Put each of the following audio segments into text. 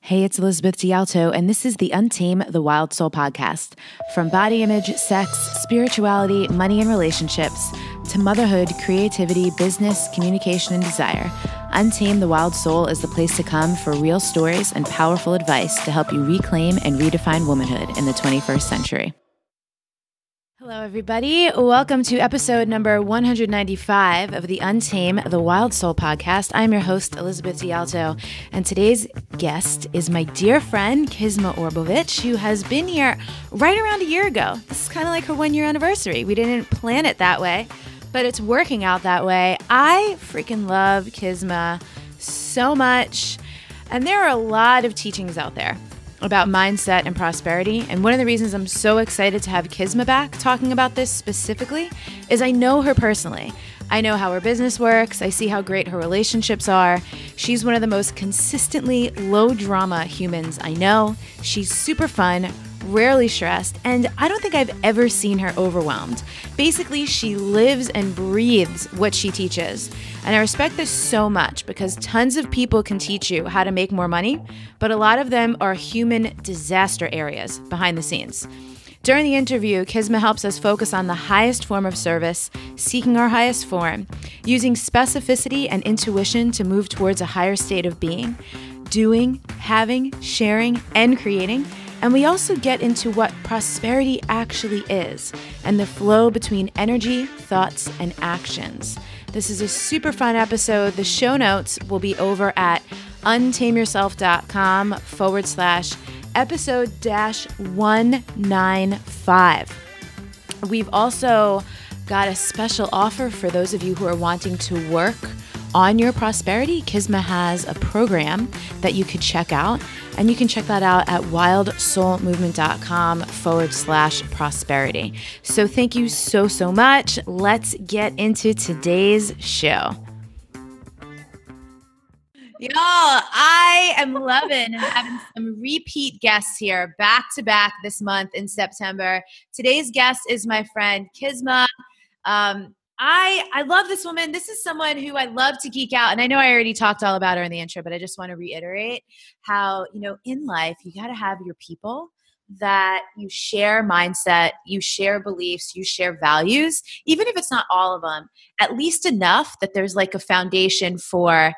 Hey, it's Elizabeth D'Alto, and this is the Untame the Wild Soul podcast. From body image, sex, spirituality, money and relationships, to motherhood, creativity, business, communication, and desire, Untame the Wild Soul is the place to come for real stories and powerful advice to help you reclaim and redefine womanhood in the 21st century. Hello, everybody. Welcome to episode number 195 of the Untame the Wild Soul podcast. I'm your host, Elizabeth D'Alto, and today's guest is my dear friend, Kisma Orbovich, who has been here right around a year ago. This is kind of like her one-year anniversary. We didn't plan it that way, but it's working out that way. I freaking love Kisma so much, and there are a lot of teachings out there about mindset and prosperity. And one of the reasons I'm so excited to have Kisma back talking about this specifically is I know her personally. I know how her business works. I see how great her relationships are. She's one of the most consistently low drama humans I know. She's super fun, rarely stressed, and I don't think I've ever seen her overwhelmed. Basically, she lives and breathes what she teaches. And I respect this so much because tons of people can teach you how to make more money, but a lot of them are human disaster areas behind the scenes. During the interview, Kisma helps us focus on the highest form of service, seeking our highest form, using specificity and intuition to move towards a higher state of being, doing, having, sharing, and creating. And we also get into what prosperity actually is and the flow between energy, thoughts, and actions. This is a super fun episode. The show notes will be over at untameyourself.com/episode-195. We've also got a special offer for those of you who are wanting to work on your prosperity. Kisma has a program that you could check out, and you can check that out at wildsoulmovement.com/prosperity. So thank you so much. Let's get into today's show. Y'all, I am loving having some repeat guests here back to back this month in September. Today's guest is my friend Kisma. I love this woman. This is someone who I love to geek out. And I know I already talked all about her in the intro, but I just want to reiterate how, in life, you got to have your people that you share mindset, you share beliefs, you share values, even if it's not all of them, at least enough that there's like a foundation for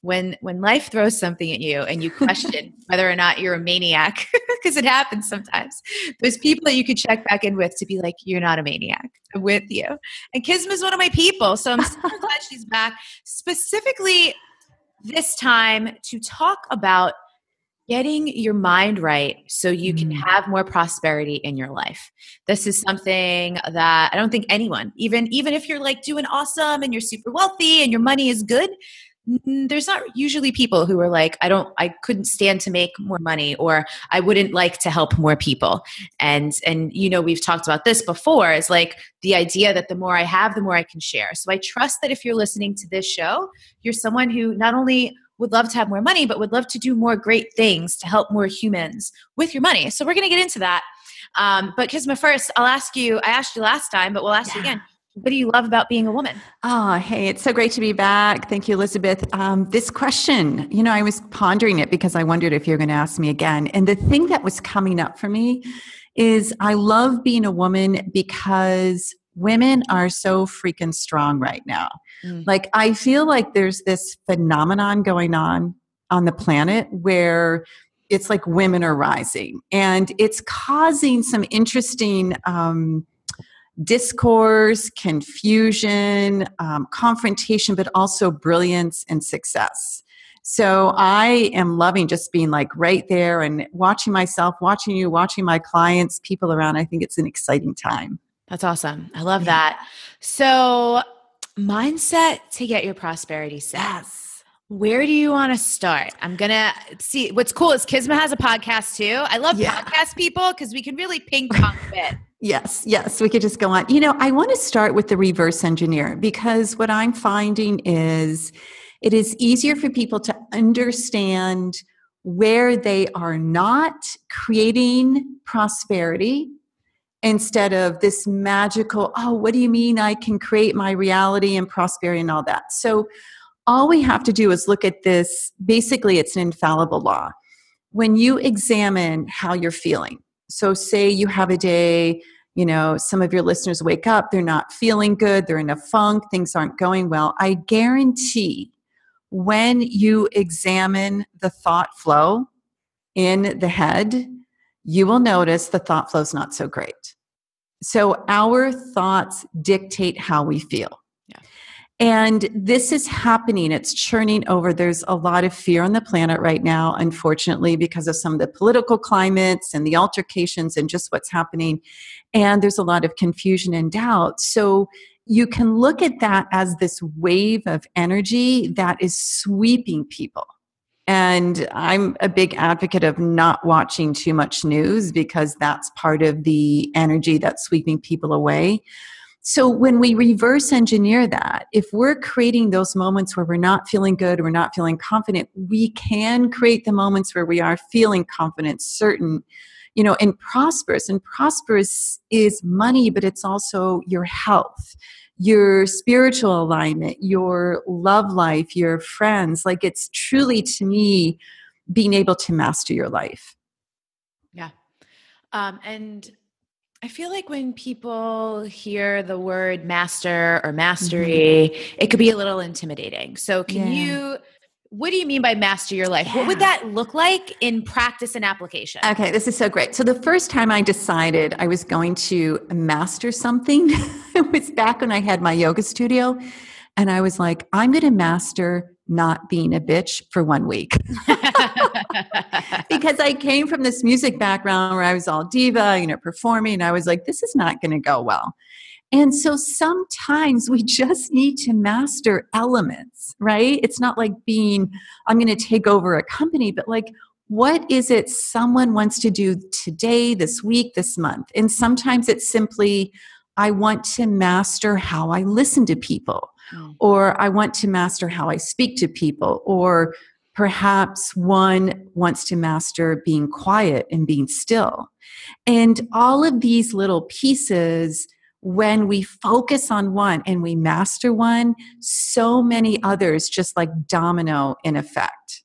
when life throws something at you and you question whether or not you're a maniac, because it happens sometimes. There's people that you can check back in with to be like, you're not a maniac. I'm with you. And Kisma's one of my people. So I'm super glad she's back, specifically this time to talk about getting your mind right so you can have more prosperity in your life. This is something that I don't think anyone, even if you're like doing awesome and you're super wealthy and your money is good, there's not usually people who are like, I couldn't stand to make more money, or I wouldn't like to help more people. And we've talked about this before. It's like the idea that the more I have, the more I can share. So I trust that if you're listening to this show, you're someone who not only would love to have more money, but would love to do more great things to help more humans with your money. So we're going to get into that. But Kisma, first, I asked you last time, but we'll ask you again. What do you love about being a woman? Oh, hey, it's so great to be back. Thank you, Elizabeth. This question, I was pondering it because I wondered if you're going to ask me again. And the thing that was coming up for me is I love being a woman because women are so freaking strong right now. Like, I feel like there's this phenomenon going on the planet where it's like women are rising, and it's causing some interesting discourse, confusion, confrontation, but also brilliance and success. So I am loving just being like right there and watching myself, watching you, watching my clients, people around. I think it's an exciting time. That's awesome. I love that. So mindset to get your prosperity set. Yes. Where do you want to start? I'm going to see. What's cool is Kisma has a podcast too. I love podcast people because we can really ping pong a bit. Yes, we could just go on. I want to start with the reverse engineer, because what I'm finding is it is easier for people to understand where they are not creating prosperity instead of this magical, what do you mean I can create my reality and prosperity and all that? So all we have to do is look at this. Basically, it's an infallible law. when you examine how you're feeling, so say you have a day, some of your listeners wake up, they're not feeling good, they're in a funk, things aren't going well. I guarantee when you examine the thought flow in the head, you will notice the thought flow is not so great. So our thoughts dictate how we feel. Yeah. And this is happening. It's churning over. There's a lot of fear on the planet right now, unfortunately, because of some of the political climates and the altercations and just what's happening. And there's a lot of confusion and doubt. So you can look at that as this wave of energy that is sweeping people. And I'm a big advocate of not watching too much news because that's part of the energy that's sweeping people away. So when we reverse engineer that, if we're creating those moments where we're not feeling good, we're not feeling confident, we can create the moments where we are feeling confident, certain, and prosperous. And prosperous is money, but it's also your health, your spiritual alignment, your love life, your friends. Like, it's truly, to me, being able to master your life. Yeah. And I feel like when people hear the word master or mastery, it could be a little intimidating. So what do you mean by master your life? Yeah. What would that look like in practice and application? Okay, this is so great. So the first time I decided I was going to master something, it was back when I had my yoga studio. And I was like, I'm going to master not being a bitch for 1 week. Because I came from this music background where I was all diva, performing. And I was like, this is not going to go well. And so sometimes we just need to master elements, right? It's not like I'm going to take over a company, but like, what is it someone wants to do today, this week, this month? And sometimes it's simply, I want to master how I listen to people, or I want to master how I speak to people, or perhaps one wants to master being quiet and being still. And all of these little pieces, when we focus on one and we master one, so many others just like domino in effect,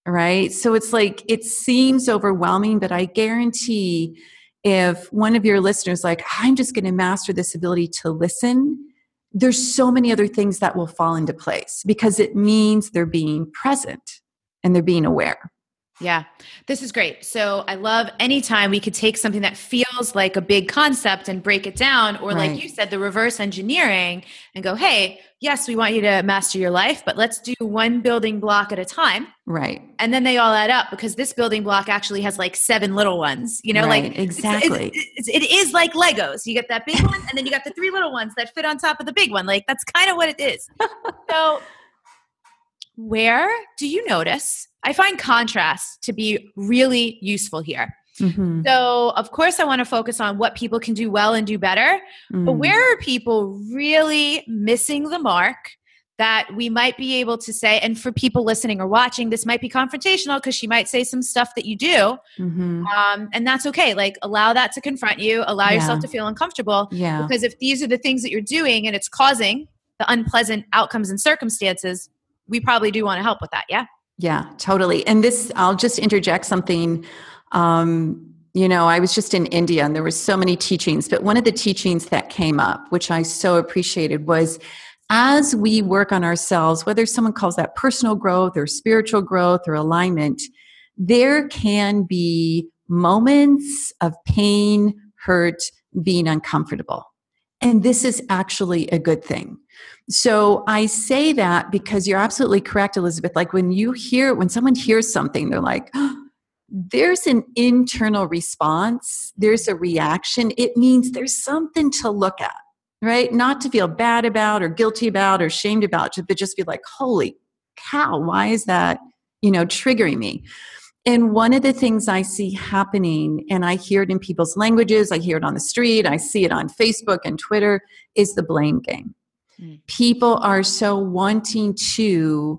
right? So it's like, it seems overwhelming, but I guarantee if one of your listeners like, I'm just going to master this ability to listen, there's so many other things that will fall into place because it means they're being present and they're being aware. Yeah, this is great. So I love anytime we could take something that feels like a big concept and break it down, or like you said, the reverse engineering, and go, hey, yes, we want you to master your life, but let's do one building block at a time. Right. And then they all add up because this building block actually has like 7 little ones, Right, exactly. It is like Legos. You get that big one and then you got the 3 little ones that fit on top of the big one. Like, that's kind of what it is. So where do you notice? I find contrast to be really useful here. Mm-hmm. So, of course, I want to focus on what people can do well and do better. But where are people really missing the mark that we might be able to say? And for people listening or watching, this might be confrontational because she might say some stuff that you do. And that's okay. Like, allow that to confront you. Allow yourself to feel uncomfortable. Yeah. Because if these are the things that you're doing and it's causing the unpleasant outcomes and circumstances, we probably do want to help with that. Yeah. Yeah, totally. And this, I'll just interject something. I was just in India and there were so many teachings, but one of the teachings that came up, which I so appreciated, was as we work on ourselves, whether someone calls that personal growth or spiritual growth or alignment, there can be moments of pain, hurt, being uncomfortable. And this is actually a good thing. So I say that because you're absolutely correct, Elizabeth. Like when someone hears something, they're like, oh, there's an internal response. There's a reaction. It means there's something to look at, right? Not to feel bad about or guilty about or shamed about, but just be like, holy cow, why is that, triggering me? And one of the things I see happening, and I hear it in people's languages, I hear it on the street, I see it on Facebook and Twitter, is the blame game. People are so wanting to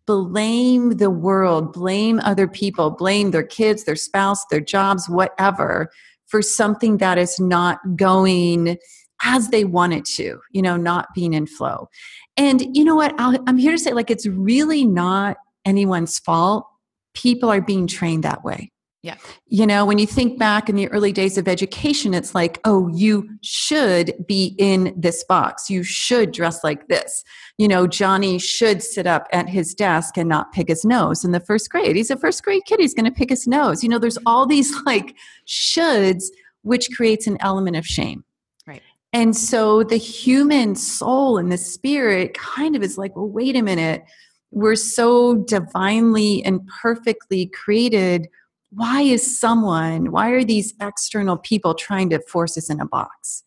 blame the world, blame other people, blame their kids, their spouse, their jobs, whatever, for something that is not going as they want it to, not being in flow. And you know what? I'm here to say, like, it's really not anyone's fault. people are being trained that way. Yeah. When you think back in the early days of education, it's like, oh, you should be in this box. You should dress like this. Johnny should sit up at his desk and not pick his nose in the first grade. He's a first grade kid. He's going to pick his nose. There's all these like shoulds, which creates an element of shame. Right. And so the human soul and the spirit kind of is like, well, wait a minute. We're so divinely and perfectly created. Why are these external people trying to force us in a box?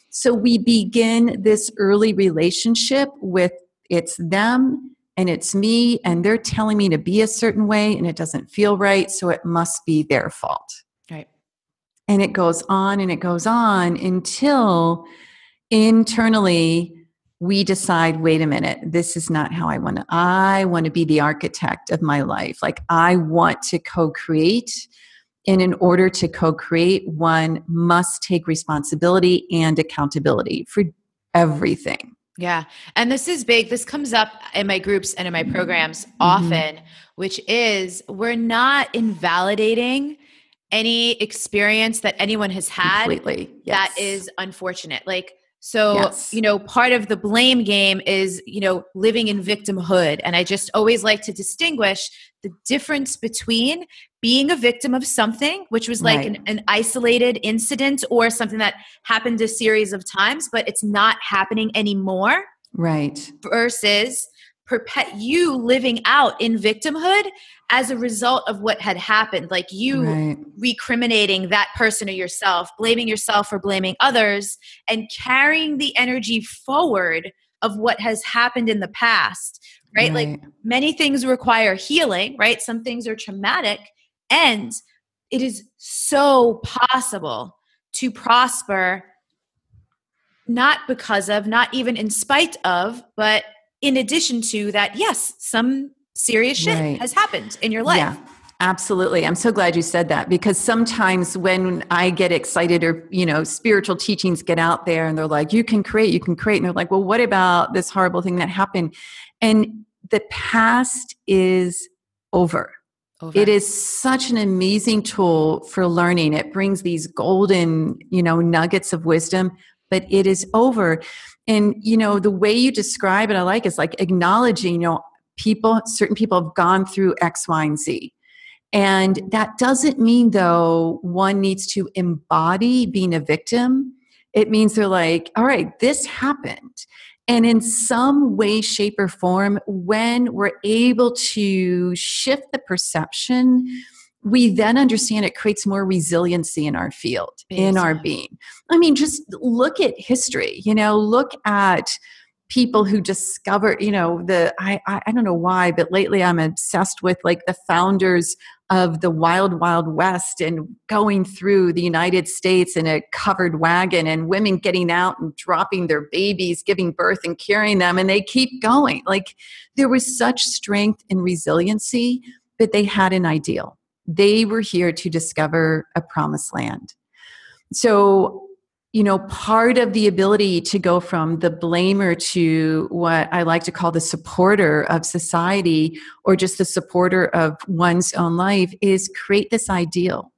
So we begin this early relationship with it's them and it's me, and they're telling me to be a certain way and it doesn't feel right, so it must be their fault. Right. And it goes on and it goes on until internally we decide, wait a minute, this is not how I want to be the architect of my life. Like I want to co-create. And in order to co-create, one must take responsibility and accountability for everything. Yeah. And this is big. This comes up in my groups and in my programs often, which is we're not invalidating any experience that anyone has had. Completely. Yes. That is unfortunate. Part of the blame game is, living in victimhood. And I just always like to distinguish the difference between being a victim of something, which was like an isolated incident or something that happened a series of times, but it's not happening anymore. Right. Versus you living out in victimhood as a result of what had happened, like you recriminating that person or yourself, blaming yourself for blaming others, and carrying the energy forward of what has happened in the past, right? Like many things require healing, right? Some things are traumatic, and it is so possible to prosper, not because of, not even in spite of, but in addition to that, yes, some serious shit has happened in your life. Yeah, absolutely. I'm so glad you said that, because sometimes when I get excited or, spiritual teachings get out there and they're like, you can create. And they're like, well, what about this horrible thing that happened? And the past is over. It is such an amazing tool for learning. It brings these golden, nuggets of wisdom, but it is over. And, the way you describe it, I like, is like acknowledging, certain people have gone through X, Y, and Z. And that doesn't mean, though, one needs to embody being a victim. It means they're like, all right, this happened. And in some way, shape, or form, when we're able to shift the perception, we then understand it creates more resiliency in our field, in our being. I mean, just look at history, look at people who discovered, I don't know why, but lately I'm obsessed with like the founders of the Wild Wild West and going through the United States in a covered wagon and women getting out and dropping their babies, giving birth and carrying them. And they keep going. Like there was such strength and resiliency, but they had an ideal. They were here to discover a promised land. So, part of the ability to go from the blamer to what I like to call the supporter of society, or just the supporter of one's own life, is create this ideal.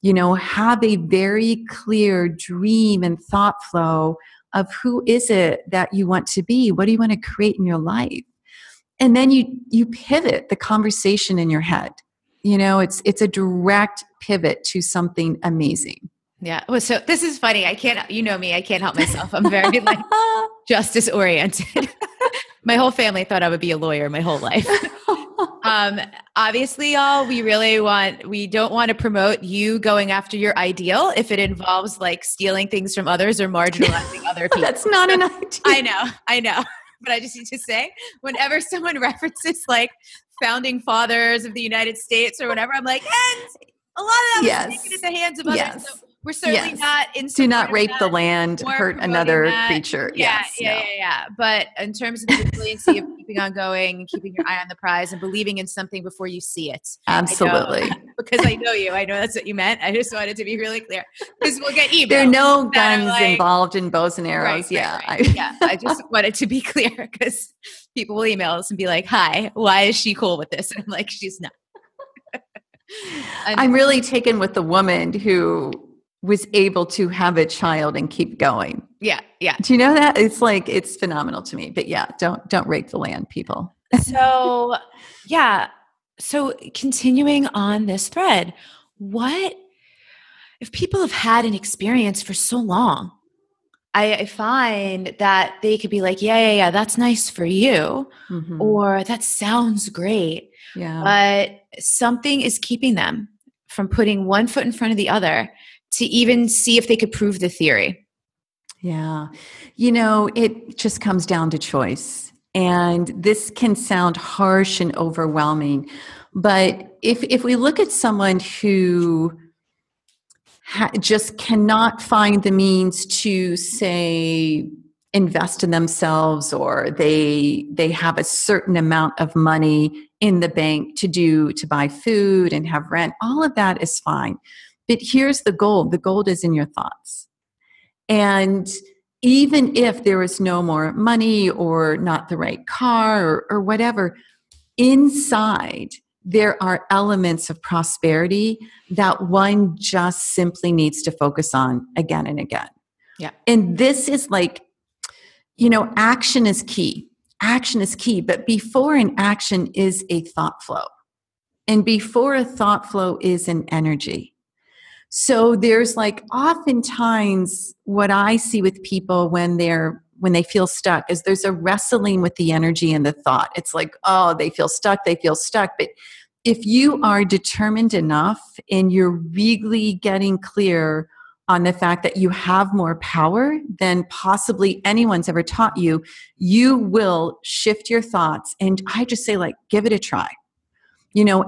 Have a very clear dream and thought flow of who is it that you want to be? What do you want to create in your life? And then you pivot the conversation in your head. It's a direct pivot to something amazing. Yeah. Well, so this is funny. I can't help myself. I'm very justice oriented. My whole family thought I would be a lawyer my whole life. Obviously, y'all, we don't want to promote you going after your ideal if it involves like stealing things from others or marginalizing other people. That's not an idea. I know. But I just need to say, whenever someone references like founding fathers of the United States or whatever, I'm like, and a lot of that was taken at the hands of others. Yes. So we're certainly not in. Do not rape the land, hurt another creature. Yeah. But in terms of the resiliency of keeping on going and keeping your eye on the prize and believing in something before you see it. Absolutely. Because I know you. I know that's what you meant. I just wanted to be really clear. Because we'll get emails. There are no guns involved in bows and arrows. Right. I just wanted to be clear because people will email us and be like, hi, why is she cool with this? And I'm like, she's not. I'm really taken with the woman who was able to have a child and keep going. Yeah. Yeah. Do you know that? It's phenomenal to me. But yeah, don't rape the land, people. So, yeah. So continuing on this thread, what if people have had an experience for so long? I find that they could be like, yeah, that's nice for you. Mm-hmm. Or that sounds great. Yeah. But something is keeping them from putting one foot in front of the other to even see if they could prove the theory. Yeah. It just comes down to choice. And this can sound harsh and overwhelming. But if we look at someone who just cannot find the means to, say, invest in themselves, or they have a certain amount of money in the bank to buy food and have rent, all of that is fine. But here's the gold. The gold is in your thoughts. And even if there is no more money or not the right car or whatever, inside there are elements of prosperity that one just simply needs to focus on again and again. Yeah. And this is action is key. Action is key. But before an action is a thought flow. And before a thought flow is an energy. So there's oftentimes what I see with people when they feel stuck is there's a wrestling with the energy and the thought. It's like, oh, they feel stuck. But if you are determined enough and you're really getting clear on the fact that you have more power than possibly anyone's ever taught you, you will shift your thoughts. And I just say, give it a try.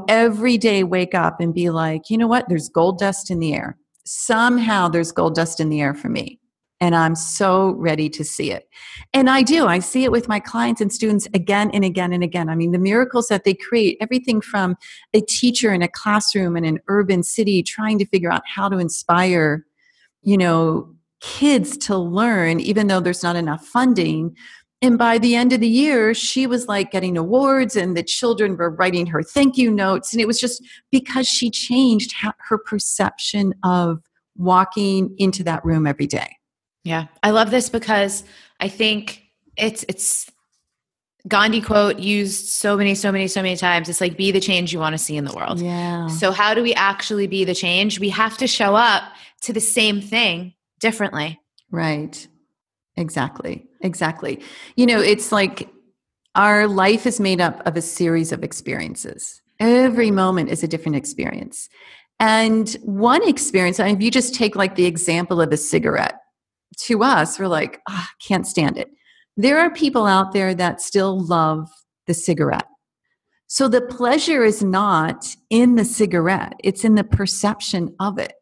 Every day wake up and be like, you know what? There's gold dust in the air. Somehow there's gold dust in the air for me. And I'm so ready to see it. And I do. I see it with my clients and students again and again and again. I mean, the miracles that they create, everything from a teacher in a classroom in an urban city trying to figure out how to inspire, kids to learn, even though there's not enough funding. And by the end of the year, she was getting awards and the children were writing her thank you notes. And it was just because she changed her perception of walking into that room every day. Yeah. I love this because I think it's Gandhi quote used so many times. It's be the change you want to see in the world. Yeah. So how do we actually be the change? We have to show up to the same thing differently. Right. Exactly. It's our life is made up of a series of experiences. Every moment is a different experience. And one experience, if you just take the example of a cigarette, to us, we're can't stand it. There are people out there that still love the cigarette. So the pleasure is not in the cigarette. It's in the perception of it,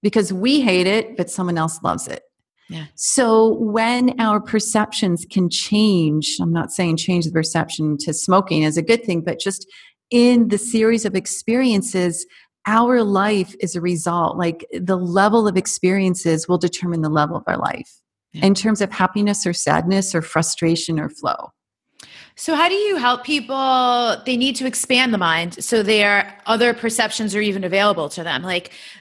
because we hate it, but someone else loves it. Yeah. So when our perceptions can change, I'm not saying change the perception to smoking is a good thing, but just in the series of experiences, our life is a result. The level of experiences will determine the level of our life in terms of happiness or sadness or frustration or flow. So how do you help people? They need to expand the mind so their other perceptions are even available to them.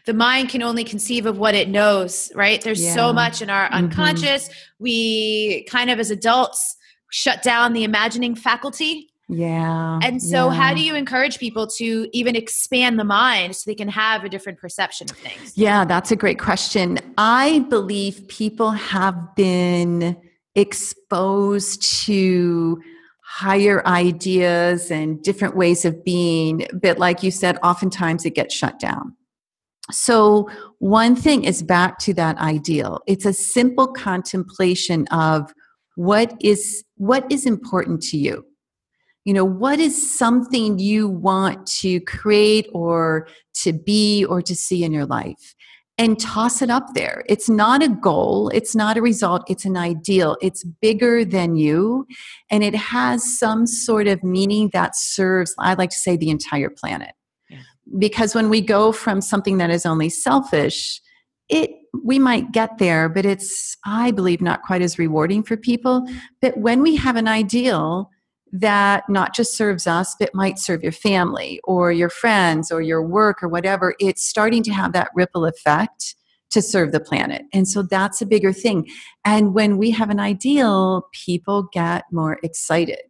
The mind can only conceive of what it knows, right? There's so much in our unconscious. We kind of as adults shut down the imagining faculty. Yeah. And so how do you encourage people to even expand the mind so they can have a different perception of things? Yeah, that's a great question. I believe people have been exposed to higher ideas and different ways of being, but like you said, oftentimes it gets shut down. So one thing is back to that ideal. It's a simple contemplation of what is important to you. What is something you want to create or to be or to see in your life? And toss it up there. It's not a goal. It's not a result. It's an ideal. It's bigger than you. And it has some sort of meaning that serves, I like to say, the entire planet. Yeah. Because when we go from something that is only selfish, we might get there, but it's, I believe, not quite as rewarding for people. But when we have an ideal, that not just serves us, but might serve your family or your friends or your work or whatever, it's starting to have that ripple effect to serve the planet. And so that's a bigger thing. And when we have an ideal, people get more excited.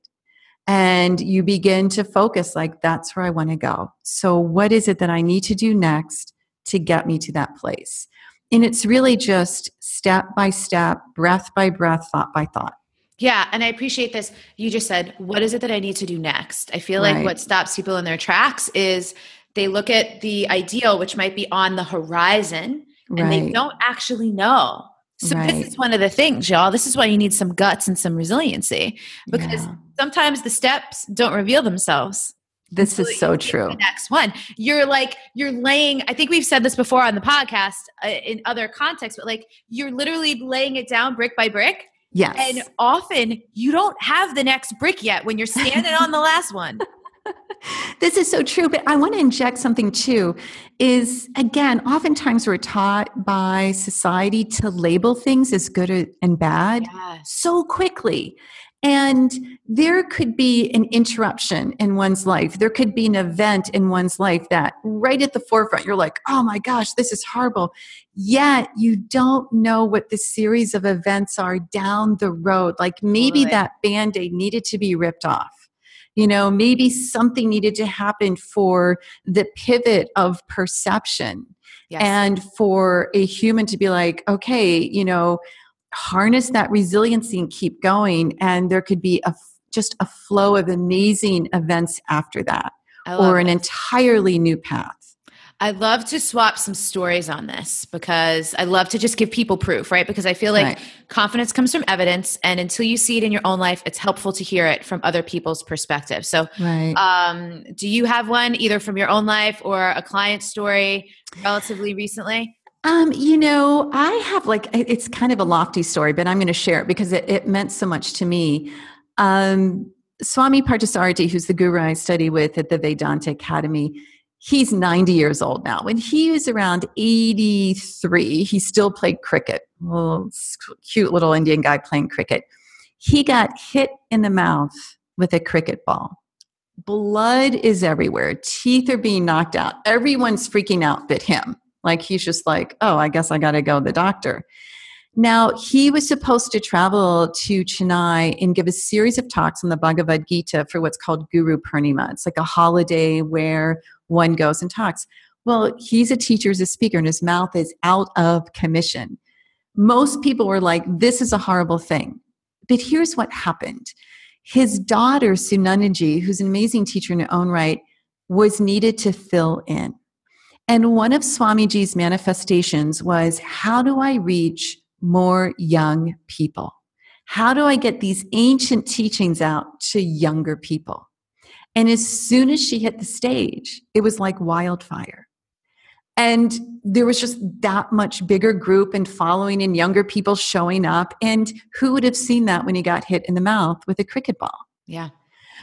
And you begin to focus like, that's where I want to go. So what is it that I need to do next to get me to that place? And it's really just step by step, breath by breath, thought by thought. Yeah. And I appreciate this. You just said, what is it that I need to do next? I feel Right. like what stops people in their tracks is they look at the ideal, which might be on the horizon, and they Right. don't actually know. So Right. this is one of the things, y'all. This is why you need some guts and some resiliency, because Yeah. sometimes the steps don't reveal themselves. This is so You get true. the next one. You're laying, I think we've said this before on the podcast in other contexts, but like you're literally laying it down brick by brick. Yes. And often you don't have the next brick yet when you're standing on the last one. This is so true, but I want to inject something too, is again, oftentimes we're taught by society to label things as good and bad so quickly. And there could be an interruption in one's life. There could be an event in one's life that right at the forefront, you're like, oh my gosh, this is horrible. Yet you don't know what the series of events are down the road. Like maybe that Band-Aid needed to be ripped off. Maybe something needed to happen for the pivot of perception. Yes. And for a human to be like, okay, harness that resiliency and keep going. And there could be just a flow of amazing events after that, or an entirely new path. I love to swap some stories on this because I love to just give people proof, right? Because I feel like confidence comes from evidence, and until you see it in your own life, it's helpful to hear it from other people's perspective. So do you have one either from your own life or a client story relatively recently? I have it's kind of a lofty story, but I'm going to share it because it meant so much to me. Swami Parthasarathy, who's the guru I study with at the Vedanta Academy, he's 90 years old now. When he was around 83, he still played cricket. Cute little Indian guy playing cricket. He got hit in the mouth with a cricket ball. Blood is everywhere. Teeth are being knocked out. Everyone's freaking out but him. Like he's just like, oh, I guess I got to go to the doctor. Now, he was supposed to travel to Chennai and give a series of talks on the Bhagavad Gita for what's called Guru Purnima. It's like a holiday where one goes and talks. Well, he's a teacher, he's a speaker, and his mouth is out of commission. Most people were like, this is a horrible thing. But here's what happened. His daughter, Sunandaji, who's an amazing teacher in her own right, was needed to fill in. And one of Swamiji's manifestations was, how do I reach more young people? How do I get these ancient teachings out to younger people? And as soon as she hit the stage, it was like wildfire. And there was just that much bigger group and following and younger people showing up. And who would have seen that when he got hit in the mouth with a cricket ball? Yeah.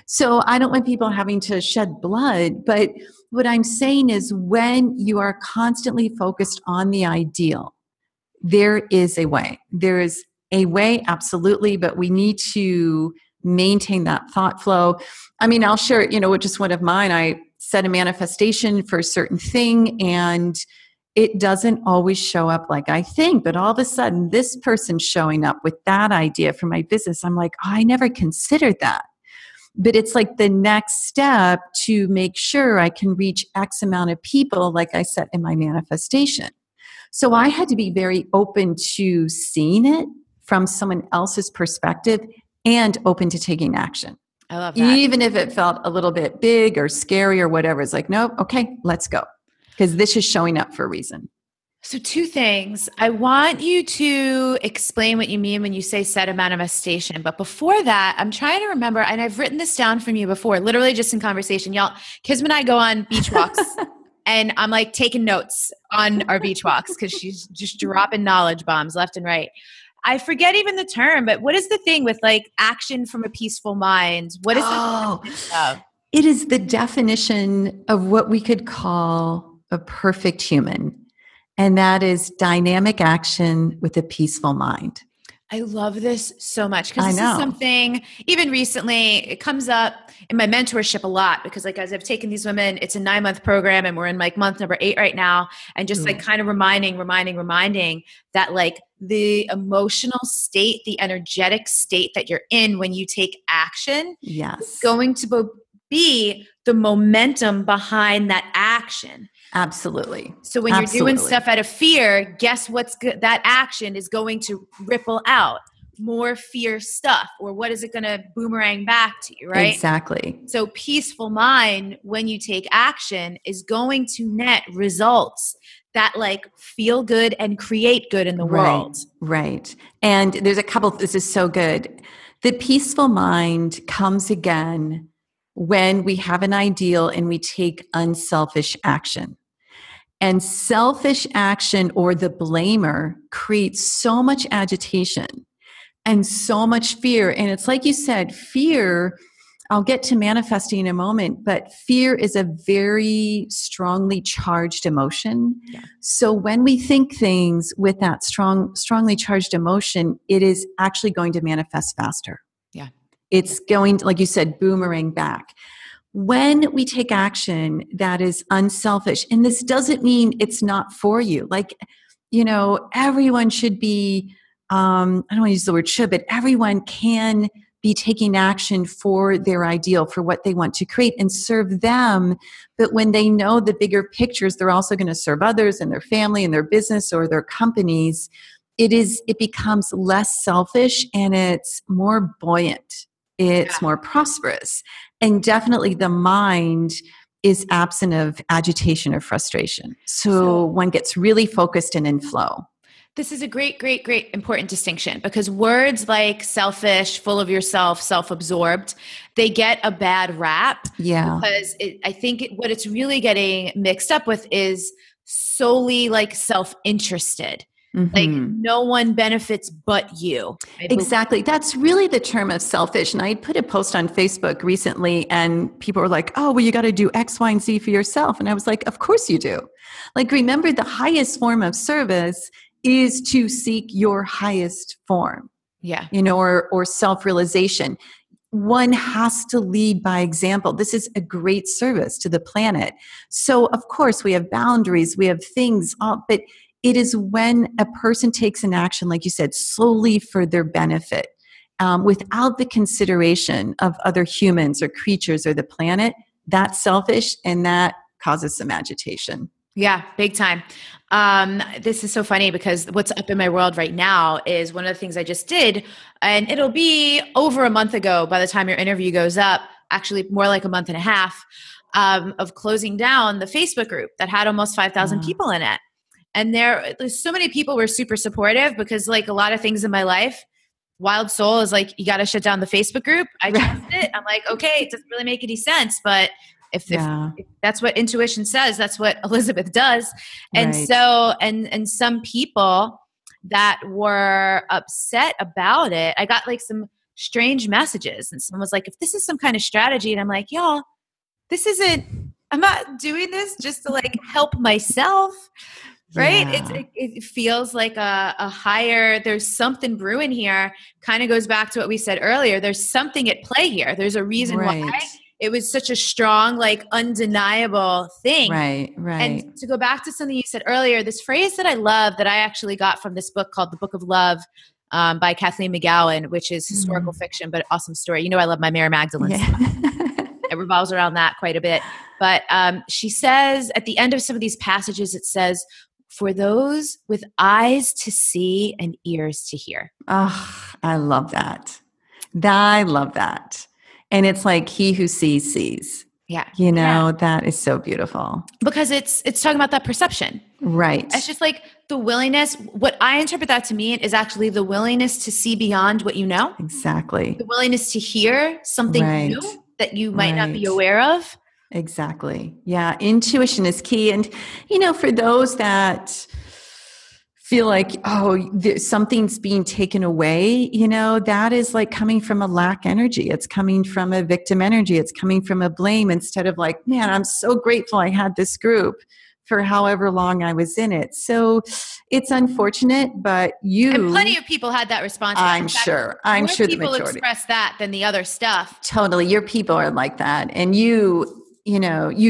So I don't want people having to shed blood, but what I'm saying is when you are constantly focused on the ideal, there is a way. There is a way, absolutely, but we need to maintain that thought flow. I mean, I'll share, just one of mine. I set a manifestation for a certain thing and it doesn't always show up like I think, but all of a sudden this person's showing up with that idea for my business. I'm like, oh, I never considered that. But it's like the next step to make sure I can reach X amount of people, like I said in my manifestation. So I had to be very open to seeing it from someone else's perspective and open to taking action. I love that. Even if it felt a little bit big or scary or whatever, it's like, nope, okay, let's go. Because this is showing up for a reason. So 2 things. I want you to explain what you mean when you say set a manifestation. But before that, I'm trying to remember, and I've written this down from you before, literally just in conversation. Y'all, Kisma and I go on beach walks and I'm like taking notes on our beach walks because she's just dropping knowledge bombs left and right. I forget even the term, but what is the thing with like action from a peaceful mind? What is the definition of? It is the definition of what we could call a perfect human. And that is dynamic action with a peaceful mind. I love this so much because I this is know. something even recently, it comes up in my mentorship a lot because like as I've taken these women, it's a 9-month program and we're in like month number 8 right now. And just like kind of reminding that like the emotional state, the energetic state that you're in when you take action is Yes. going to be the momentum behind that action. Absolutely. So when you're doing stuff out of fear, guess what's good? That action is going to ripple out more fear stuff, or what is it going to boomerang back to you, right? Exactly. So peaceful mind, when you take action, is going to net results that like feel good and create good in the world. Right. And there's a couple, this is so good. The peaceful mind comes again when we have an ideal and we take unselfish action. And selfish action or the blamer creates so much agitation and so much fear. And it's like you said, fear, I'll get to manifesting in a moment, but fear is a very strongly charged emotion. Yeah. So when we think things with that strongly charged emotion, it is actually going to manifest faster. Yeah. It's going to, like you said, boomerang back. When we take action that is unselfish, and this doesn't mean it's not for you. Like, everyone should be, I don't want to use the word should, but everyone can be taking action for their ideal, for what they want to create and serve them. But when they know the bigger pictures, they're also going to serve others and their family and their business or their companies. It becomes less selfish and it's more buoyant. It's more prosperous. And definitely the mind is absent of agitation or frustration. So one gets really focused and in flow. This is a great, great, great important distinction because words like selfish, full of yourself, self-absorbed, they get a bad rap. Yeah. Because I think what it's really getting mixed up with is solely like self-interested. Mm-hmm. Like no one benefits but you. Exactly. That's really the term of selfish. And I put a post on Facebook recently and people were like, oh, well, you got to do X, Y, and Z for yourself. And I was like, of course you do. Like, remember the highest form of service is to seek your highest form. Yeah. Or self-realization. One has to lead by example. This is a great service to the planet. So of course we have boundaries, we have things, but it is when a person takes an action, like you said, solely for their benefit, without the consideration of other humans or creatures or the planet, that's selfish and that causes some agitation. Yeah, big time. This is so funny because what's up in my world right now is one of the things I just did, and it'll be over a month ago by the time your interview goes up, actually more like a month and a half, of closing down the Facebook group that had almost 5,000 people in it. And there's so many people were super supportive because like a lot of things in my life, Wild Soul is like, you got to shut down the Facebook group. I trust it. I'm like, okay, it doesn't really make any sense, but if that's what intuition says, that's what Elizabeth does. And so, and some people that were upset about it, I got like some strange messages and someone was like, if this is some kind of strategy, and I'm like, y'all, I'm not doing this just to like help myself. Right? Yeah. It feels like a higher, there's something brewing here, kind of goes back to what we said earlier. There's something at play here. There's a reason why it was such a strong, like undeniable thing. Right. And to go back to something you said earlier, this phrase that I love that I actually got from this book called The Book of Love by Kathleen McGowan, which is historical fiction, but awesome story. I love my Mary Magdalene stuff. It revolves around that quite a bit. But she says at the end of some of these passages, it says, for those with eyes to see and ears to hear. Oh, I love that. I love that. And it's like he who sees, sees. Yeah. That is so beautiful. Because it's talking about that perception. Right. It's just like the willingness. What I interpret that to mean is actually the willingness to see beyond what you know. Exactly. The willingness to hear something new that you might not be aware of. Exactly. Yeah. Intuition is key. And, for those that feel like, something's being taken away, that is like coming from a lack energy. It's coming from a victim energy. It's coming from a blame instead of like, man, I'm so grateful I had this group for however long I was in it. So it's unfortunate, but and plenty of people had that response. I'm sure the people majority express that than the other stuff. Totally. Your people are like that. And you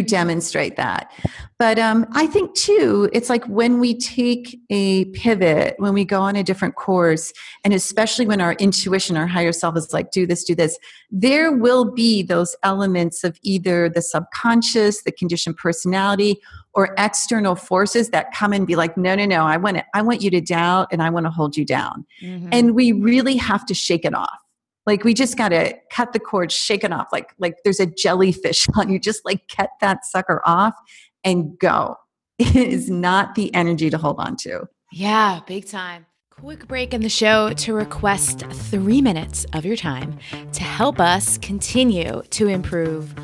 demonstrate that. But I think too, it's like when we take a pivot, when we go on a different course, and especially when our intuition, our higher self is like, do this, there will be those elements of either the subconscious, the conditioned personality, or external forces that come and be like, no, I want you to doubt, and I want to hold you down. Mm-hmm. And we really have to shake it off. Like we just got to cut the cord, shake it off. Like there's a jellyfish on you. Just like cut that sucker off and go. It is not the energy to hold on to. Yeah, big time. Quick break in the show to request 3 minutes of your time to help us continue to improve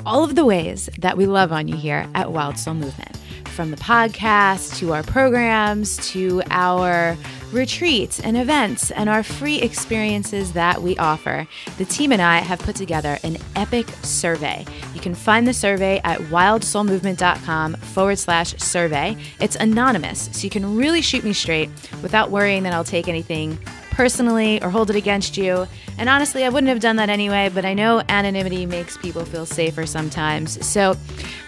all of the ways that we love on you here at Wild Soul Movement. From the podcast to our programs to our retreats and events and our free experiences that we offer, the team and I have put together an epic survey. You can find the survey at wildsoulmovement.com/survey. It's anonymous, so you can really shoot me straight without worrying that I'll take anything personally or hold it against you. And honestly, I wouldn't have done that anyway, but I know anonymity makes people feel safer sometimes. So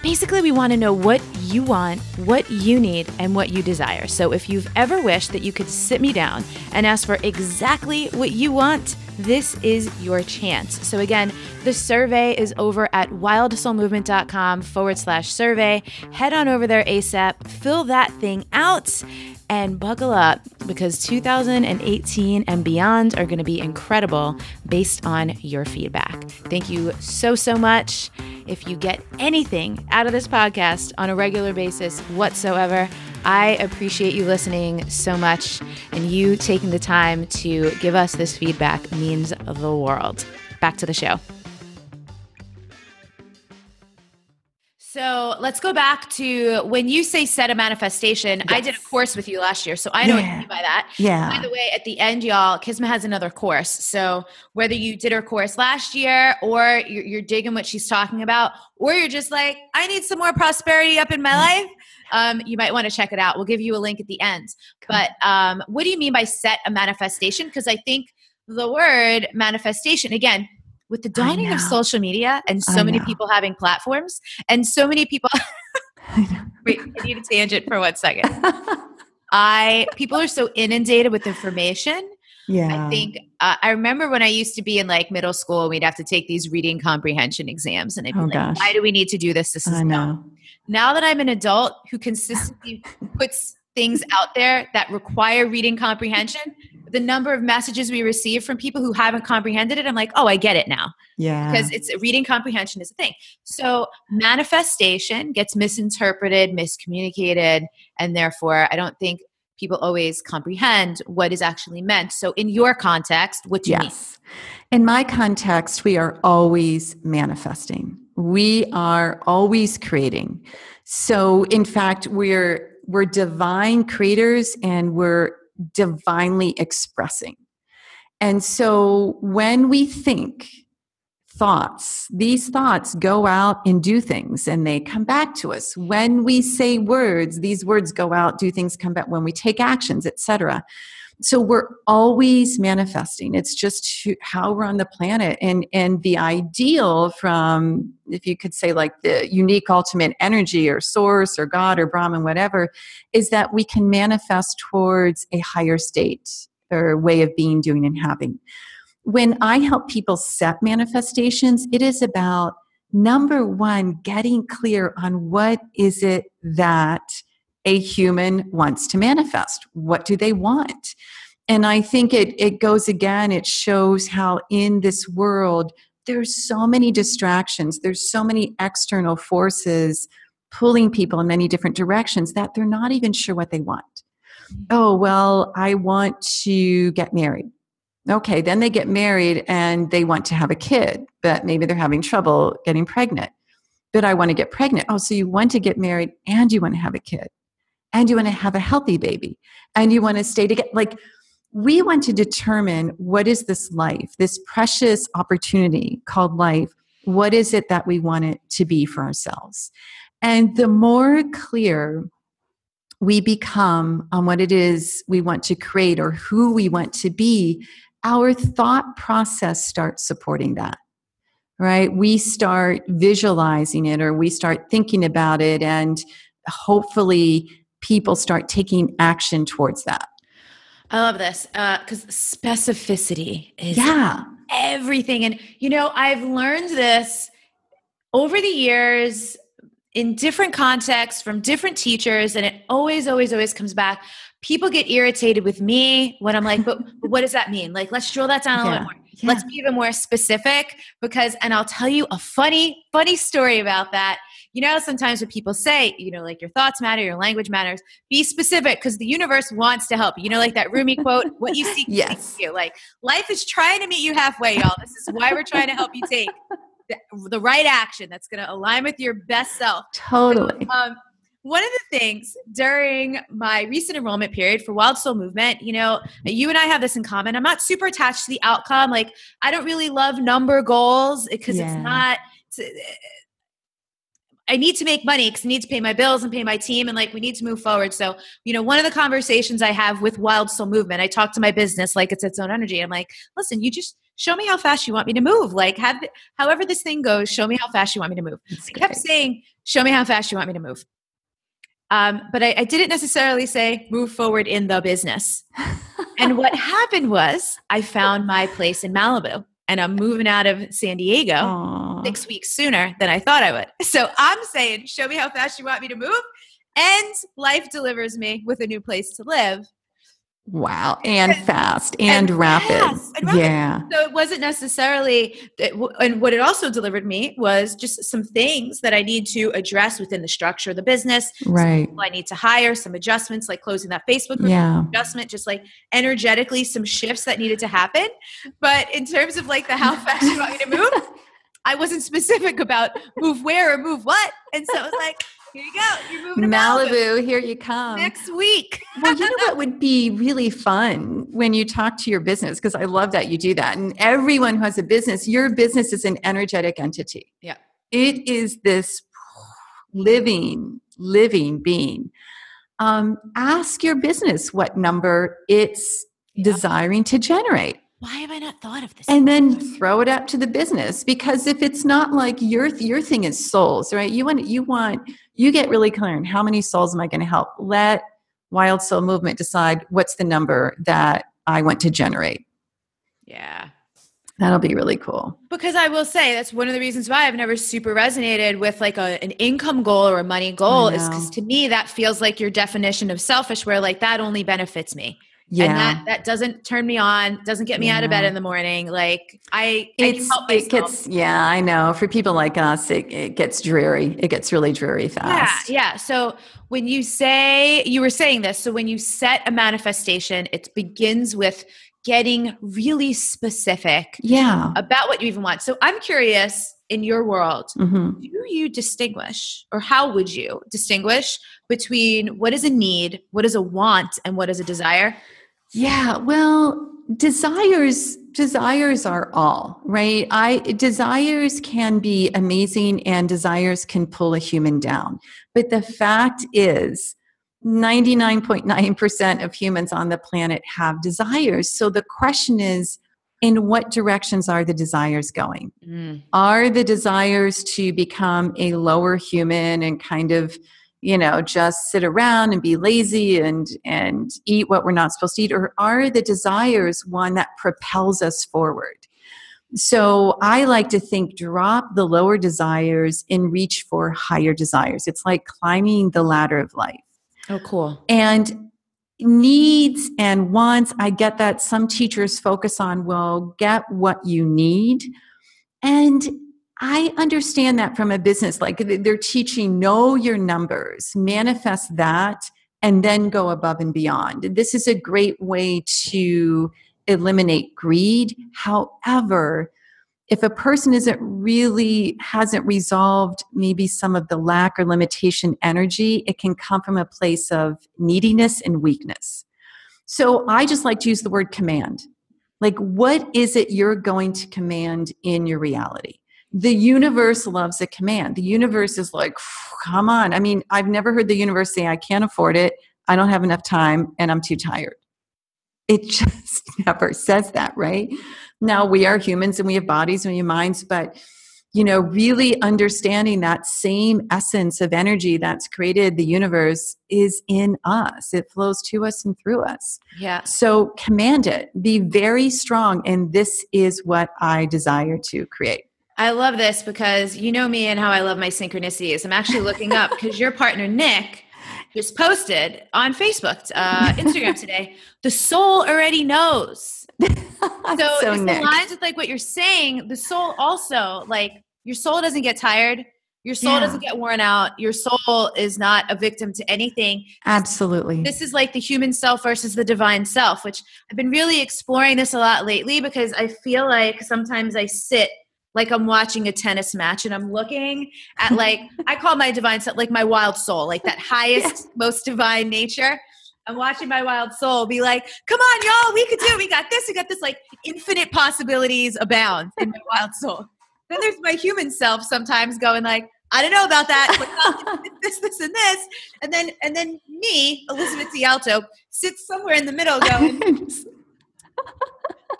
basically, we want to know what you want, what you need, and what you desire. So if you've ever wished that you could sit me down and ask for exactly what you want, this is your chance. So again, the survey is over at wildsoulmovement.com/survey. Head on over there ASAP, fill that thing out, and buckle up because 2018 and beyond are going to be incredible based on your feedback. Thank you so much. If you get anything out of this podcast on a regular basis whatsoever, I appreciate you listening so much, and you taking the time to give us this feedback means the world. Back to the show. So let's go back to when you say set a manifestation. Yes. I did a course with you last year, so I know what you mean by that. Yeah. By the way, at the end, y'all, Kisma has another course. So whether you did her course last year or you're digging what she's talking about, or you're just like, I need some more prosperity up in my life, you might want to check it out. We'll give you a link at the end. But what do you mean by set a manifestation? Because I think the word manifestation, again, with the dawning of social media and so many people having platforms and so many people, wait, I need a tangent for 1 second. People are so inundated with information. Yeah. I think, I remember when I used to be in like middle school, we'd have to take these reading comprehension exams and I'd be like, why do we need to do this? This is dumb. Now that I'm an adult who consistently puts things out there that require reading comprehension, the number of messages we receive from people who haven't comprehended it, I'm like, oh, I get it now. Yeah. Because reading comprehension is a thing. So manifestation gets misinterpreted, miscommunicated, and therefore I don't think people always comprehend what is actually meant. So in your context, what do you mean? In my context, we are always manifesting. We are always creating. So in fact, we're divine creators and we're divinely expressing. And so when we think thoughts, these thoughts go out and do things and they come back to us. When we say words, these words go out, do things, come back. When we take actions, etc. So we're always manifesting. It's just how we're on the planet. And the ideal from, if you could say like the unique ultimate energy or source or God or Brahman, whatever, is that we can manifest towards a higher state or way of being, doing, and having. When I help people set manifestations, it is about, number one, getting clear on what is it that a human wants to manifest. What do they want? And I think it goes again, it shows how in this world, there's so many distractions. There's so many external forces pulling people in many different directions that they're not even sure what they want. Oh, well, I want to get married. Okay, then they get married and they want to have a kid, but maybe they're having trouble getting pregnant. But I want to get pregnant. Oh, so you want to get married and you want to have a kid. And you want to have a healthy baby, and you want to stay together. Like, we want to determine, what is this life, this precious opportunity called life? What is it that we want it to be for ourselves? And the more clear we become on what it is we want to create or who we want to be, our thought process starts supporting that, right? We start visualizing it, or we start thinking about it, and hopefully people start taking action towards that. I love this because specificity is Yeah. everything. And, I've learned this over the years in different contexts from different teachers, and it always, always, always comes back. People get irritated with me when I'm like, but what does that mean? Like, let's drill that down a little bit more. Yeah. Let's be even more specific and I'll tell you a funny, funny story about that. Sometimes when people say, like your thoughts matter, your language matters, be specific because the universe wants to help you. Like that Rumi quote, what you seek yes. you. Like life is trying to meet you halfway, y'all. This is why we're trying to help you take the right action that's going to align with your best self. Totally. So, one of the things during my recent enrollment period for Wild Soul Movement, you and I have this in common. I'm not super attached to the outcome. Like I don't really love number goals because it's not, I need to make money because I need to pay my bills and pay my team, and like we need to move forward. So, one of the conversations I have with Wild Soul Movement, I talk to my business like it's its own energy. I'm like, listen, you just show me how fast you want me to move. Like however this thing goes, show me how fast you want me to move. I kept saying, show me how fast you want me to move. But I didn't necessarily say move forward in the business. And what happened was I found my place in Malibu, and I'm moving out of San Diego. Aww. 6 weeks sooner than I thought I would. So I'm saying, show me how fast you want me to move. And life delivers me with a new place to live. Wow. And fast and rapid. Yeah. So it wasn't necessarily, and what it also delivered me was just some things that I need to address within the structure of the business. Right. I need to hire some adjustments, like closing that Facebook group adjustment, just like energetically some shifts that needed to happen. But in terms of like the how fast you want me to move, I wasn't specific about move where or move what. And so I was like, here you go. You're moving to Malibu. Here you come. Next week. Well, you know what would be really fun when you talk to your business, because I love that you do that. And everyone who has a business, your business is an energetic entity. Yeah. It is this living being. Ask your business what number it's desiring to generate. Why have I not thought of this? And then throw it up to the business, because if it's not like your thing is souls, right? You get really clear on how many souls am I going to help? Let Wild Soul Movement decide what's the number that I want to generate. Yeah. That'll be really cool. Because I will say that's one of the reasons why I've never super resonated with like an income goal or a money goal, is because to me that feels like your definition of selfish, where like that only benefits me. Yeah. And that doesn't turn me on, doesn't get me out of bed in the morning. Like I can help myself. I know. For people like us, it gets dreary. It gets really dreary fast. Yeah. So when you were saying this, so when you set a manifestation, it begins with getting really specific about what you even want. So I'm curious, in your world, do you distinguish, or how would you distinguish between what is a need, what is a want, and what is a desire? Yeah, well, desires are all, right? Desires can be amazing, and desires can pull a human down. But the fact is, 99.9% of humans on the planet have desires. So the question is, in what directions are the desires going? Are the desires to become a lower human and kind of, just sit around and be lazy and eat what we're not supposed to eat? Or are the desires one that propels us forward? So I like to think, drop the lower desires and reach for higher desires. It's like climbing the ladder of life. Oh, cool. And needs and wants, I get that some teachers focus on, well, get what you need. And I understand that from a business, like they're teaching, know your numbers, manifest that, and then go above and beyond. This is a great way to eliminate greed. However, if a person hasn't resolved maybe some of the lack or limitation energy, it can come from a place of neediness and weakness. So I just like to use the word command. Like, what is it you're going to command in your reality? the universe loves a command. The universe is like, come on. I mean, I've never heard the universe say, I can't afford it. I don't have enough time and I'm too tired. It just never says that, right? Now, we are humans and we have bodies and we have minds, but really understanding that same essence of energy that's created the universe is in us. It flows to us and through us. Yeah. So command it. Be very strong. And this is what I desire to create. I love this because you know me and how I love my synchronicities. I'm actually looking up because your partner, Nick, just posted on Facebook, Instagram today, the soul already knows. So this aligns with like what you're saying. The soul also, like, your soul doesn't get tired. Your soul doesn't get worn out. Your soul is not a victim to anything. Absolutely. This is like the human self versus the divine self, which I've been really exploring this a lot lately because I feel like sometimes I sit like I'm watching a tennis match and I'm looking at like, I call my divine self like my wild soul, like that highest, most divine nature. I'm watching my wild soul be like, come on, y'all, we could do it. We got this, like infinite possibilities abound in my wild soul. Then there's my human self sometimes going like, I don't know about that. But this, and this. And then me, Elizabeth D'Alto, sits somewhere in the middle going,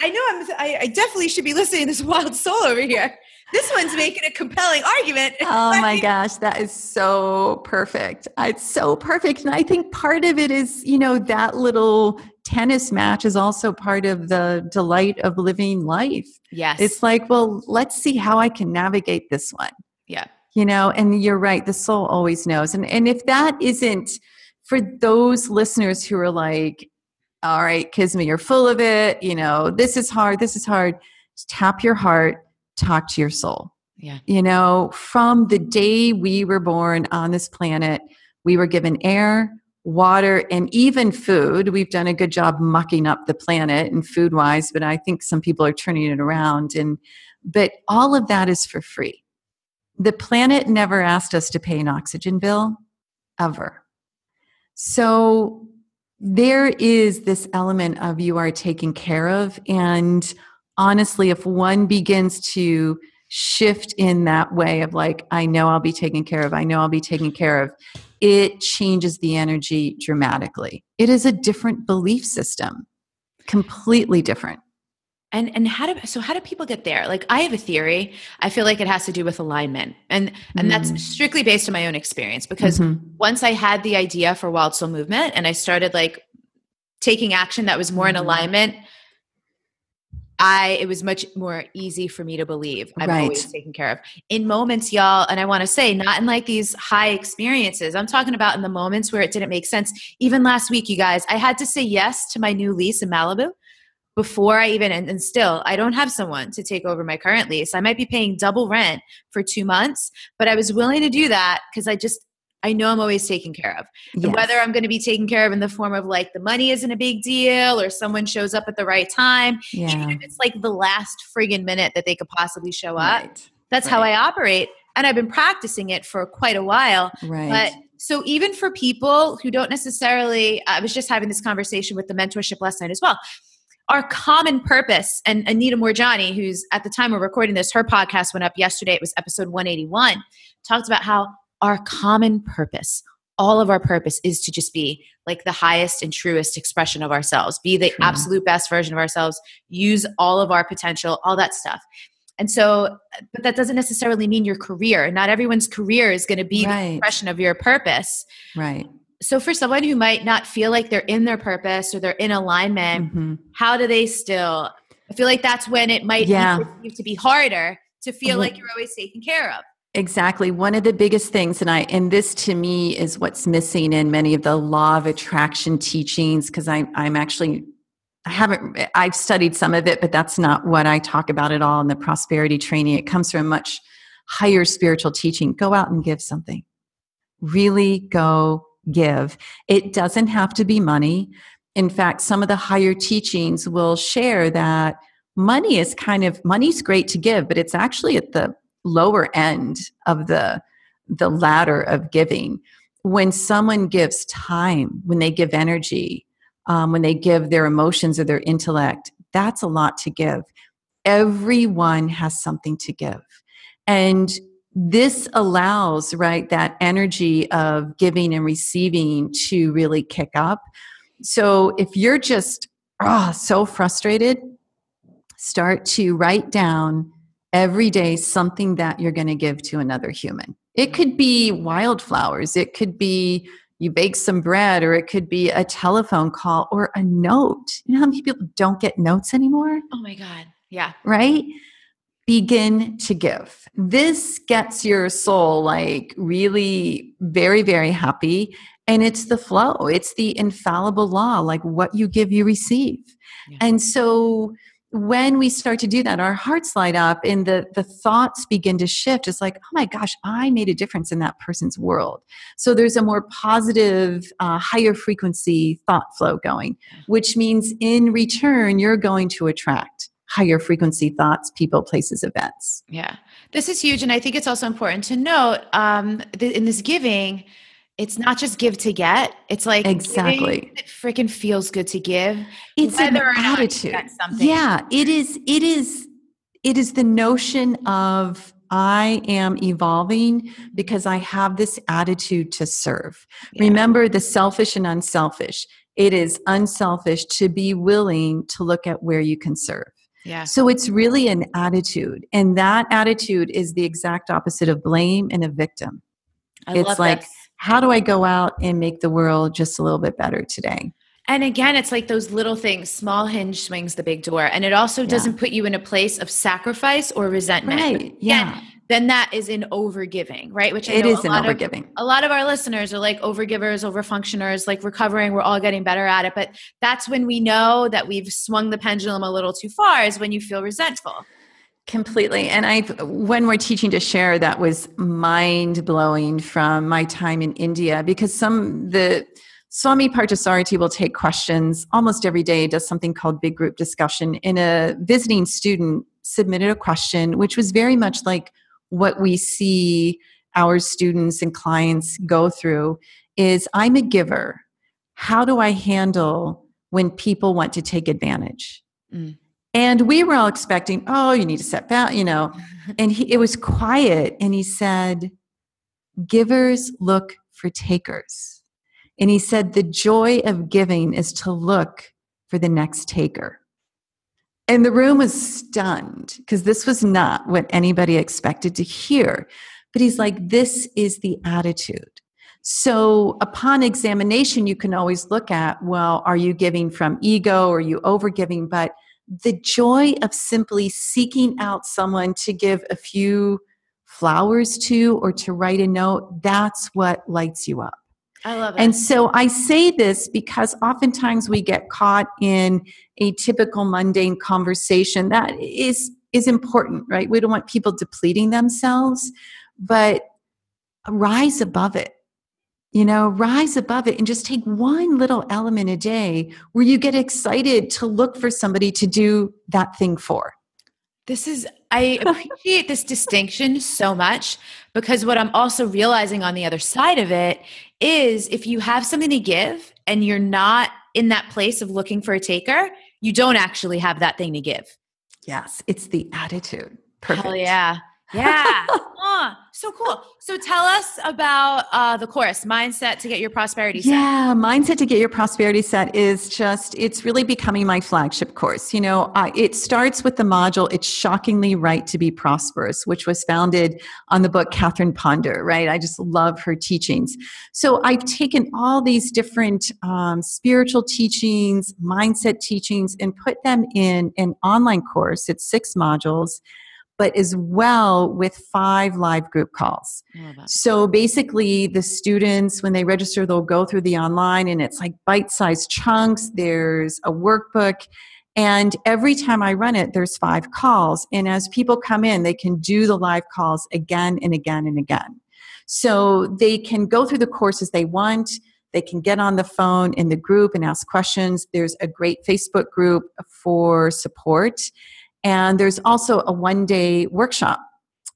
I know I definitely should be listening to this wild soul over here. This one's making a compelling argument. Oh my gosh, that is so perfect. It's so perfect. And I think part of it is, that little tennis match is also part of the delight of living life. Yes. It's like, well, let's see how I can navigate this one. Yeah. And you're right. The soul always knows. And if that isn't for those listeners who are like, all right, Kisma, you're full of it. This is hard. Just tap your heart, talk to your soul. Yeah. From the day we were born on this planet, we were given air, water, and even food. We've done a good job mucking up the planet and food wise, but I think some people are turning it around. But all of that is for free. The planet never asked us to pay an oxygen bill, ever. So there is this element of you are taken care of. And honestly, if one begins to shift in that way of like, I know I'll be taken care of, it changes the energy dramatically. It is a different belief system, completely different. And how do people get there? Like, I have a theory. I feel like it has to do with alignment. And that's strictly based on my own experience, because once I had the idea for Wild Soul Movement and I started like taking action that was more in alignment, it was much more easy for me to believe I'm always taken care of. In moments, y'all, and I want to say, not in like these high experiences. I'm talking about in the moments where it didn't make sense. Even last week, you guys, I had to say yes to my new lease in Malibu before I even, and still, I don't have someone to take over my current lease. I might be paying double rent for 2 months, but I was willing to do that because I know I'm always taken care of. Yes. And whether I'm going to be taken care of in the form of like the money isn't a big deal or someone shows up at the right time, even if it's like the last friggin' minute that they could possibly show up. That's how I operate. And I've been practicing it for quite a while. But so even for people who don't necessarily, I was just having this conversation with the mentorship last night as well. Our common purpose, and Anita Morjani, who's at the time we're recording this, her podcast went up yesterday. It was episode 181, talked about how our common purpose, all of our purpose is to just be like the highest and truest expression of ourselves, be the absolute best version of ourselves, use all of our potential, all that stuff. And so, but that doesn't necessarily mean your career. Not everyone's career is going to be the expression of your purpose. Right. So for someone who might not feel like they're in their purpose or they're in alignment, how do they still, I feel like that's when it might be perceived to be harder to feel like you're always taken care of. Exactly. One of the biggest things, and this to me is what's missing in many of the law of attraction teachings, because I've studied some of it, but that's not what I talk about at all in the prosperity training. It comes from a much higher spiritual teaching. Go out and give something. Really go give. It doesn't have to be money. In fact, some of the higher teachings will share that money's great to give, but it's actually at the lower end of the ladder of giving. When someone gives time, when they give energy, when they give their emotions or their intellect, that's a lot to give. Everyone has something to give. And this allows, right, that energy of giving and receiving to really kick up. So if you're just so frustrated, start to write down every day something that you're going to give to another human. It could be wildflowers. It could be you bake some bread, or it could be a telephone call or a note. You know how many people don't get notes anymore? Oh my God. Yeah. Right? Begin to give. This gets your soul like really very, very happy. And it's the flow. It's the infallible law, like what you give, you receive. Yeah. And so when we start to do that, our hearts light up and the thoughts begin to shift. It's like, oh my gosh, I made a difference in that person's world. So there's a more positive, higher frequency thought flow going, which means in return, you're going to attract higher frequency thoughts, people, places, events. Yeah, this is huge. And I think it's also important to note in this giving, it's not just give to get. It's like exactly. It freaking feels good to give. It's an attitude. Yeah, it is. It is the notion of I am evolving because I have this attitude to serve. Yeah. Remember the selfish and unselfish. It is unselfish to be willing to look at where you can serve. Yeah. So it's really an attitude. And that attitude is the exact opposite of blame and a victim. It's like, how do I go out and make the world just a little bit better today? And again, it's like those little things, small hinge swings the big door. And it also doesn't put you in a place of sacrifice or resentment. Right. Yeah. Again, then that is in overgiving, right? Which it is in overgiving. A lot of our listeners are like overgivers, overfunctioners, like recovering. We're all getting better at it. But that's when we know that we've swung the pendulum a little too far, is when you feel resentful. Completely. And when we're teaching to share, that was mind blowing from my time in India, because the Swami Parthasarathy will take questions almost every day, does something called big group discussion. And a visiting student submitted a question, which was very much like what we see our students and clients go through is, I'm a giver. How do I handle when people want to take advantage? Mm. And we were all expecting, you need to set back, and it was quiet. And he said, givers look for takers. And he said, the joy of giving is to look for the next taker. And the room was stunned because this was not what anybody expected to hear. But he's like, this is the attitude. So upon examination, you can always look at, well, are you giving from ego or are you overgiving? But the joy of simply seeking out someone to give a few flowers to or to write a note, that's what lights you up. I love it. And so I say this because oftentimes we get caught in a typical mundane conversation that is important, right? We don't want people depleting themselves, but rise above it. Rise above it and just take one little element a day where you get excited to look for somebody to do that thing for. I appreciate this distinction so much, because what I'm also realizing on the other side of it is, if you have something to give and you're not in that place of looking for a taker, you don't actually have that thing to give. Yes, it's the attitude. Perfect. Hell yeah. Yeah. So cool. So tell us about the course, Mindset to Get Your Prosperity Set. Yeah, Mindset to Get Your Prosperity Set is it's really becoming my flagship course. It starts with the module, It's Shockingly Right to Be Prosperous, which was founded on the book Catherine Ponder, right? I just love her teachings. So I've taken all these different spiritual teachings, mindset teachings, and put them in an online course. It's 6 modules, but as well with 5 live group calls. So basically the students, when they register, they'll go through the online and it's like bite-sized chunks. There's a workbook. And every time I run it, there's 5 calls. And as people come in, they can do the live calls again and again and again. So they can go through the courses they want. They can get on the phone in the group and ask questions. There's a great Facebook group for support. And there's also a 1-day workshop,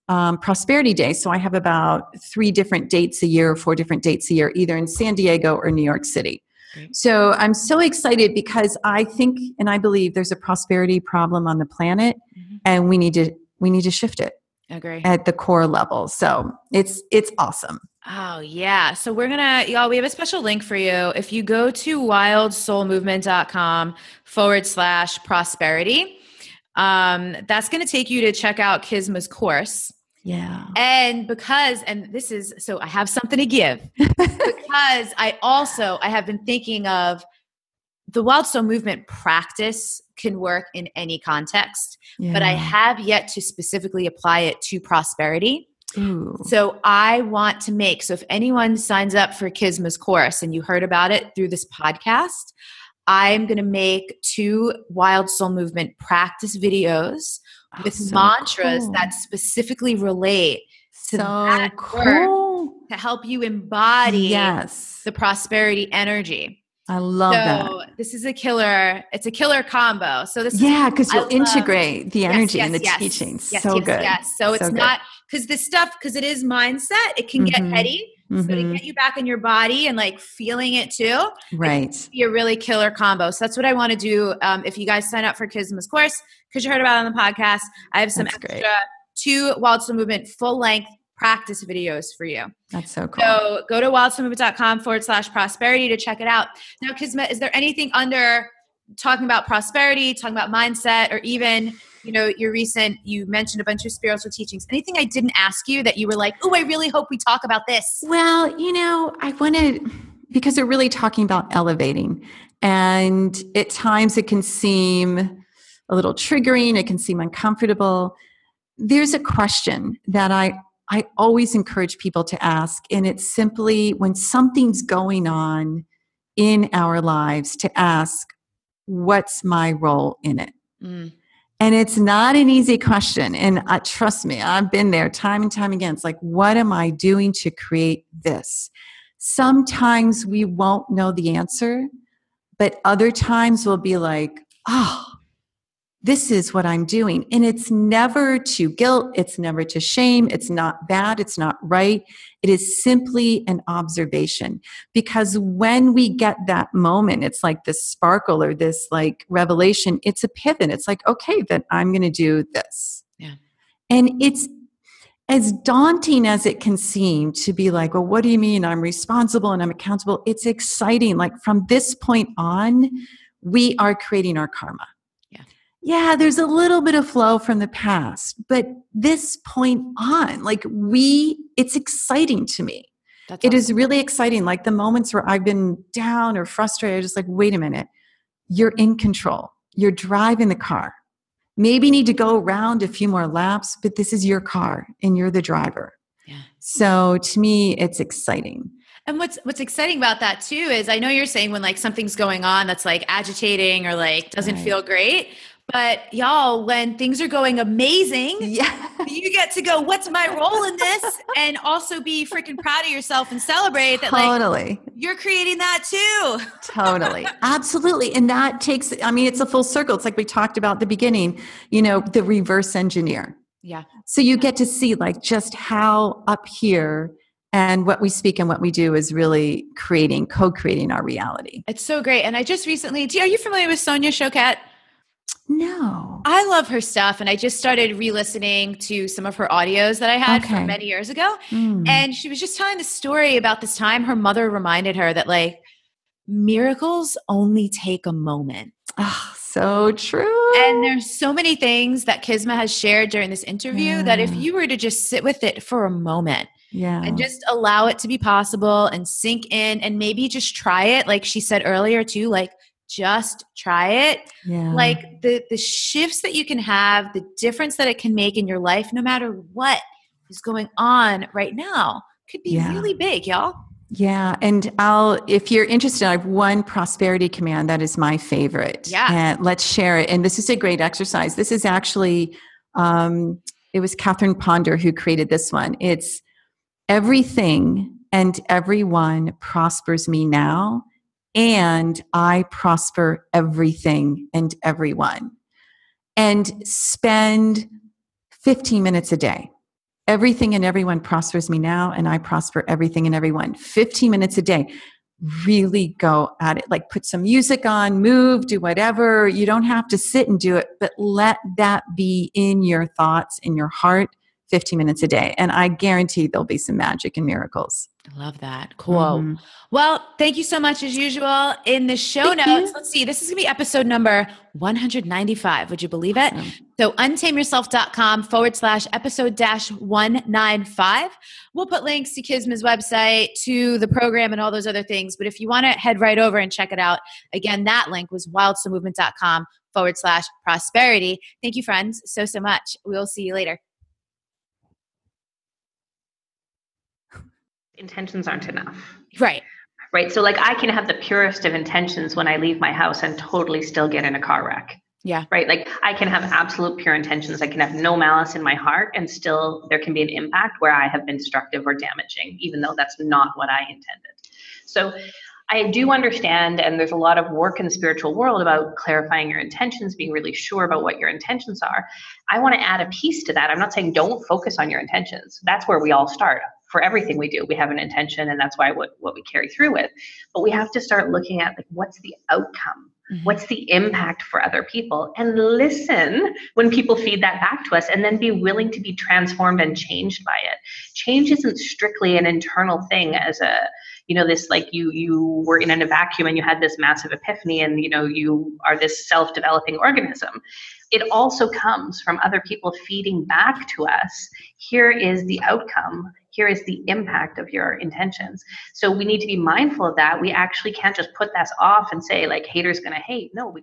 Prosperity Day. So I have about 3 different dates a year, 4 different dates a year, either in San Diego or New York City. Great. So I'm so excited because I think and I believe there's a prosperity problem on the planet, and we need to shift it. Agree. at the core level. So it's awesome. Oh, yeah. So we're going to, y'all, we have a special link for you. If you go to wildsoulmovement.com/prosperity, that's going to take you to check out Kisma's course. Yeah. And so I have something to give because I have been thinking of the Wild Soul Movement practice can work in any context, but I have yet to specifically apply it to prosperity. Ooh. So I want to so if anyone signs up for Kisma's course and you heard about it through this podcast, I'm going to make 2 Wild Soul Movement practice videos with mantras that specifically relate to that work to help you embody the prosperity energy. I love that. This is it's a killer combo. So because you'll integrate the energy and the teachings. Good. Yes. So it's not, because this stuff, because it is mindset, it can get heady. So to get you back in your body and like feeling it too, right? It can be a really killer combo. So that's what I want to do. If you guys sign up for Kisma's course, because you heard about it on the podcast, I have some extra 2 Wild Soul Movement full length practice videos for you. That's so cool. So go to wildsoulmovement.com/prosperity to check it out. Now, Kisma, is there anything under talking about prosperity, talking about mindset, or even, you mentioned a bunch of spiritual teachings, anything I didn't ask you that you were like, oh, I really hope we talk about this? Well, I wanted, because we're really talking about elevating, and at times it can seem a little triggering. It can seem uncomfortable. There's a question that I always encourage people to ask, and it's simply, when something's going on in our lives, to ask, what's my role in it? And it's not an easy question. And trust me, I've been there time and time again. It's like, what am I doing to create this? Sometimes we won't know the answer, but other times we'll be like, oh, this is what I'm doing. And it's never to guilt. It's never to shame. It's not bad. It's not right. It is simply an observation. Because when we get that moment, it's like this sparkle or this like revelation. It's a pivot. It's like, okay, then I'm going to do this. Yeah. And it's as daunting as it can seem to be like, well, what do you mean I'm responsible and I'm accountable? It's exciting. Like from this point on, we are creating our karma. Yeah, there's a little bit of flow from the past, but this point on, it's exciting to me. It is really exciting. Like the moments where I've been down or frustrated, just like, wait a minute, you're in control. You're driving the car. Maybe you need to go around a few more laps, but this is your car and you're the driver. Yeah. So to me, it's exciting. And what's exciting about that too is, I know you're saying when like something's going on that's like agitating or like doesn't feel great. But y'all, when things are going amazing, you get to go, what's my role in this? And also be freaking proud of yourself and celebrate that like you're creating that too. Totally. Absolutely. And that takes, it's a full circle. It's like we talked about at the beginning, the reverse engineer. Yeah. So you get to see like just how up here and what we speak and what we do is really co-creating our reality. It's so great. And I just recently, are you familiar with Sonia Choquette? No. I love her stuff. And I just started re-listening to some of her audios that I had from many years ago. And she was just telling the story about this time her mother reminded her that like miracles only take a moment. Oh, so true. And there's so many things that Kisma has shared during this interview that if you were to just sit with it for a moment and just allow it to be possible and sink in and maybe just try it. Like she said earlier too, like, just try it. Yeah. Like the shifts that you can have, the difference that it can make in your life, no matter what is going on right now, could be really big, y'all. Yeah. And if you're interested, I have one prosperity command that is my favorite. Yeah. And let's share it. And this is a great exercise. This is actually, it was Catherine Ponder who created this one. It's everything and everyone prospers me now, and I prosper everything and everyone. And spend 15 minutes a day. Everything and everyone prospers me now, and I prosper everything and everyone. 15 minutes a day. Really go at it. Like put some music on, move, do whatever. You don't have to sit and do it, but let that be in your thoughts, in your heart 15 minutes a day. And I guarantee there'll be some magic and miracles. I love that. Cool. Well, thank you so much as usual. In the show notes, let's see, this is going to be episode number 195. Would you believe it? So untameyourself.com/episode -195. We'll put links to Kisma's website, to the program and all those other things. But if you want to head right over and check it out, again, that link was wildsoulmovement.com/prosperity. Thank you, friends, so much. We'll see you later. Intentions aren't enough. Right. So like I can have the purest of intentions when I leave my house and totally still get in a car wreck. Yeah. Right. Like I can have absolute pure intentions. I can have no malice in my heart and still there can be an impact where I have been destructive or damaging, even though that's not what I intended. So I do understand, and there's a lot of work in the spiritual world about clarifying your intentions, being really sure about what your intentions are. I want to add a piece to that. I'm not saying don't focus on your intentions. That's where we all start. For everything we do, we have an intention, and that's why what we carry through with. But we have to start looking at like, what's the outcome? What's the impact for other people? And listen when people feed that back to us, and then be willing to be transformed and changed by it. Change isn't strictly an internal thing as a, this like you were in a vacuum and you had this massive epiphany and, you are this self-developing organism. It also comes from other people feeding back to us. Here is the outcome. Here is the impact of your intentions. So we need to be mindful of that. We actually can't just put that off and say like, haters gonna hate. No, we